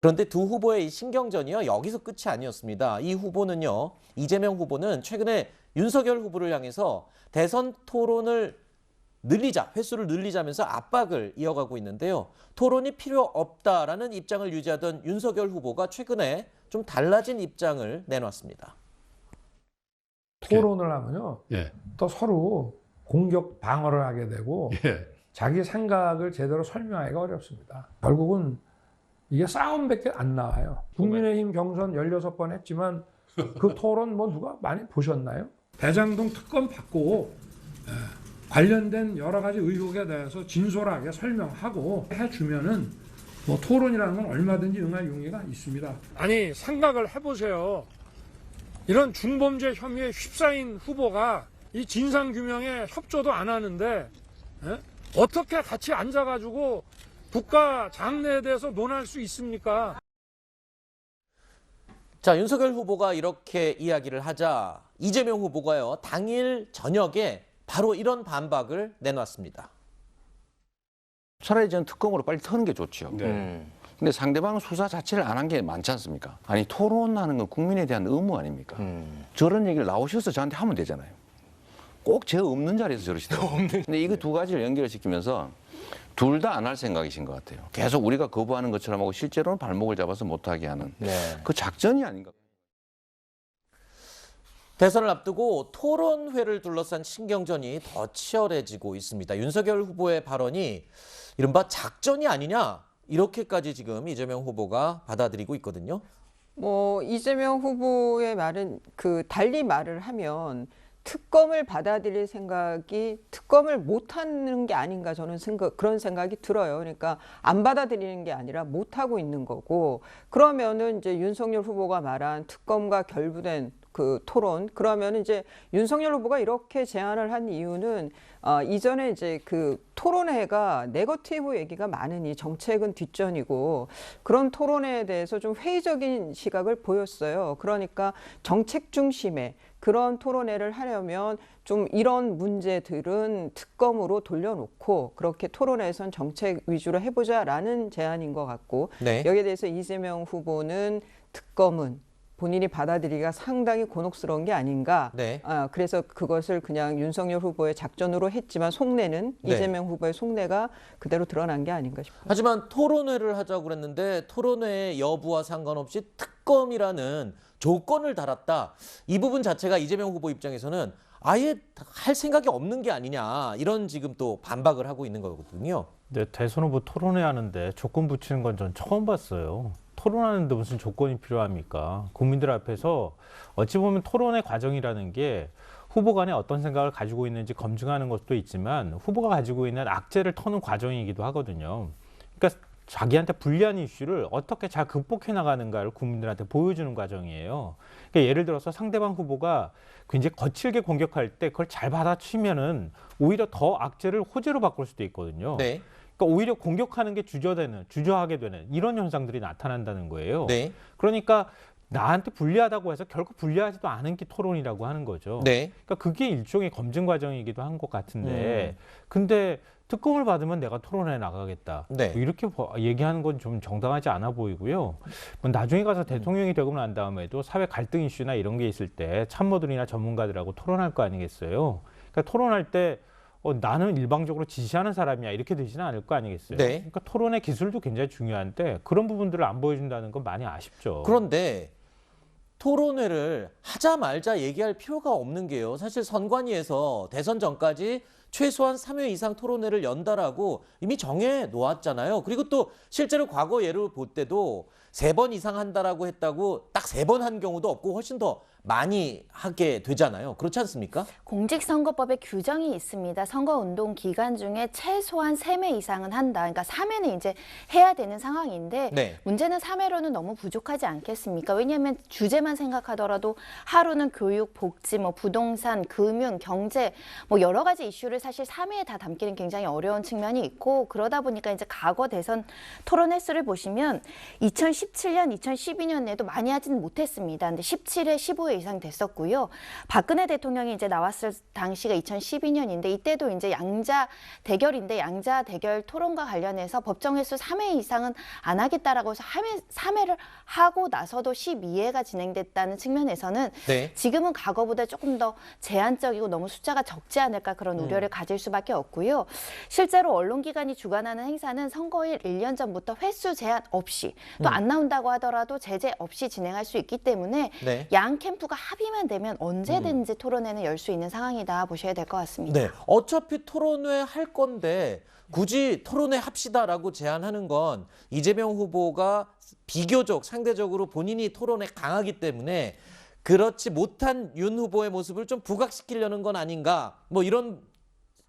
그런데 두 후보의 이 신경전이요, 여기서 끝이 아니었습니다. 이재명 후보는 최근에 윤석열 후보를 향해서 대선 토론을 횟수를 늘리자면서 압박을 이어가고 있는데요. 토론이 필요 없다라는 입장을 유지하던 윤석열 후보가 최근에 좀 달라진 입장을 내놨습니다. 토론을 하면요, 또 서로 공격 방어를 하게 되고 자기 생각을 제대로 설명하기가 어렵습니다. 결국은 이게 싸움밖에 안 나와요. 국민의힘 경선 16번 했지만 그 토론 뭐 누가 많이 보셨나요? 대장동 특검 받고 관련된 여러 가지 의혹에 대해서 진솔하게 설명하고 해주면은 뭐 토론이라는 건 얼마든지 응할 용의가 있습니다. 아니 생각을 해보세요. 이런 중범죄 혐의에 휩싸인 후보가 이 진상규명에 협조도 안 하는데 어떻게 같이 앉아가지고 국가 장래에 대해서 논할 수 있습니까? 자, 윤석열 후보가 이렇게 이야기를 하자 이재명 후보가요, 당일 저녁에 바로 이런 반박을 내놨습니다. 차라리 저는 특검으로 빨리 터는 게 좋죠. 근데 상대방 수사 자체를 안 한 게 많지 않습니까? 아니, 토론하는 건 국민에 대한 의무 아닙니까? 저런 얘기를 나오셔서 저한테 하면 되잖아요. 꼭 제가 없는 자리에서 저러시더라고요. 근데 이거 두 가지를 연결시키면서 둘 다 안 할 생각이신 것 같아요. 계속 우리가 거부하는 것처럼 하고 실제로는 발목을 잡아서 못하게 하는 그 작전이 아닌가. 대선을 앞두고 토론회를 둘러싼 신경전이 더 치열해지고 있습니다. 윤석열 후보의 발언이 이른바 작전이 아니냐, 이렇게까지 지금 이재명 후보가 받아들이고 있거든요. 뭐 이재명 후보의 말은 달리 말을 하면 특검을 받아들일 생각이 특검을 못하는 게 아닌가, 저는 그런 생각이 들어요. 그러니까 안 받아들이는 게 아니라 못하고 있는 거고, 그러면은 이제 윤석열 후보가 말한 특검과 결부된 그 토론, 그러면 이제 윤석열 후보가 이렇게 제안을 한 이유는 이전에 이제 그 토론회가 네거티브 얘기가 많으니 정책은 뒷전이고 그런 토론회에 대해서 좀 회의적인 시각을 보였어요. 그러니까 정책 중심의 그런 토론회를 하려면 좀 이런 문제들은 특검으로 돌려놓고 그렇게 토론회에선 정책 위주로 해보자라는 제안인 것 같고, 여기에 대해서 이재명 후보는 특검은 본인이 받아들이기가 상당히 곤혹스러운 게 아닌가. 그래서 그것을 그냥 윤석열 후보의 작전으로 했지만 속내는 이재명 후보의 속내가 그대로 드러난 게 아닌가 싶어요. 하지만 토론회를 하자고 그랬는데 토론회의 여부와 상관없이 특검이라는 조건을 달았다. 이 부분 자체가 이재명 후보 입장에서는 아예 할 생각이 없는 게 아니냐, 이런 지금 또 반박을 하고 있는 거거든요. 네, 대선 후보 토론회 하는데 조건 붙이는 건 전 처음 봤어요. 토론하는데 무슨 조건이 필요합니까? 국민들 앞에서 어찌 보면 토론의 과정이라는 게 후보 간에 어떤 생각을 가지고 있는지 검증하는 것도 있지만 후보가 가지고 있는 악재를 터는 과정이기도 하거든요. 그러니까 자기한테 불리한 이슈를 어떻게 잘 극복해 나가는가를 국민들한테 보여주는 과정이에요. 그러니까 예를 들어서 상대방 후보가 굉장히 거칠게 공격할 때 그걸 잘 받아치면은 오히려 더 악재를 호재로 바꿀 수도 있거든요. 그러니까 오히려 공격하는 게 주저하게 되는 이런 현상들이 나타난다는 거예요. 그러니까 나한테 불리하다고 해서 결국 불리하지도 않은 게 토론이라고 하는 거죠. 그러니까 그게 일종의 검증 과정이기도 한 것 같은데, 근데 특검을 받으면 내가 토론에 나가겠다, 뭐 이렇게 얘기하는 건 좀 정당하지 않아 보이고요. 뭐 나중에 가서 대통령이 되고 난 다음에도 사회 갈등 이슈나 이런 게 있을 때 참모들이나 전문가들하고 토론할 거 아니겠어요. 그러니까 토론할 때 나는 일방적으로 지시하는 사람이야, 이렇게 되지는 않을 거 아니겠어요. 그러니까 토론의 기술도 굉장히 중요한데 그런 부분들을 안 보여준다는 건 많이 아쉽죠. 그런데 토론회를 하자 말자 얘기할 필요가 없는 게요, 사실 선관위에서 대선 전까지 최소한 3회 이상 토론회를 연다라고 이미 정해 놓았잖아요. 그리고 또 실제로 과거 예를 볼 때도 3번 이상 한다라고 했다고 딱 3번 한 경우도 없고 훨씬 더 많이 하게 되잖아요. 그렇지 않습니까? 공직선거법에 규정이 있습니다. 선거운동 기간 중에 최소한 3회 이상은 한다. 그러니까 3회는 이제 해야 되는 상황인데 문제는 3회로는 너무 부족하지 않겠습니까? 왜냐하면 주제만 생각하더라도 하루는 교육, 복지, 뭐 부동산, 금융, 경제 뭐 여러 가지 이슈를 사실 3회에 다 담기는 굉장히 어려운 측면이 있고 그러다 보니까 이제 과거 대선 토론 횟수를 보시면 2017년, 2012년에도 많이 하지는 못했습니다. 근데 17회, 15회 이상 됐었고요. 박근혜 대통령이 이제 나왔을 당시가 2012년인데 이때도 이제 양자 대결인데 양자 대결 토론과 관련해서 법정 횟수 3회 이상은 안 하겠다라고 해서 3회를 하고 나서도 12회가 진행됐다는 측면에서는 네. 지금은 과거보다 조금 더 제한적이고 너무 숫자가 적지 않을까 그런 우려를 가질 수밖에 없고요. 실제로 언론기관이 주관하는 행사는 선거일 1년 전부터 횟수 제한 없이 또 안 나온다고 하더라도 제재 없이 진행할 수 있기 때문에 네. 양 캠프가 합의만 되면 언제든지 토론회는 열 수 있는 상황이다 보셔야 될 것 같습니다. 네. 어차피 토론회 할 건데 굳이 토론회 합시다라고 제안하는 건 이재명 후보가 비교적 상대적으로 본인이 토론에 강하기 때문에 그렇지 못한 윤 후보의 모습을 좀 부각시키려는 건 아닌가 뭐 이런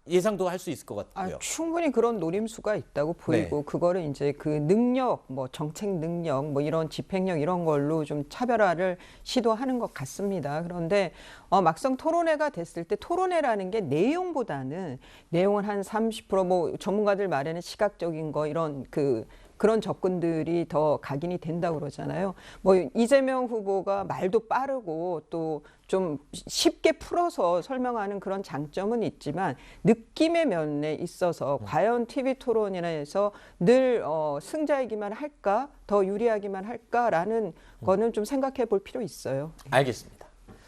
예상도 할 수 있을 것 같고요. 충분히 그런 노림수가 있다고 보이고 네. 그거를 이제 그 능력, 뭐 정책 능력, 뭐 이런 집행력 이런 걸로 좀 차별화를 시도하는 것 같습니다. 그런데 막상 토론회가 됐을 때 토론회라는 게 내용보다는 내용은 한 30% 뭐 전문가들 말에는 시각적인 거 이런 그런 접근들이 더 각인이 된다고 그러잖아요. 뭐 이재명 후보가 말도 빠르고 또 좀 쉽게 풀어서 설명하는 그런 장점은 있지만 느낌의 면에 있어서 과연 TV 토론이나에서 늘 승자이기만 할까, 더 유리하기만 할까라는 거는 좀 생각해 볼 필요 있어요. 알겠습니다.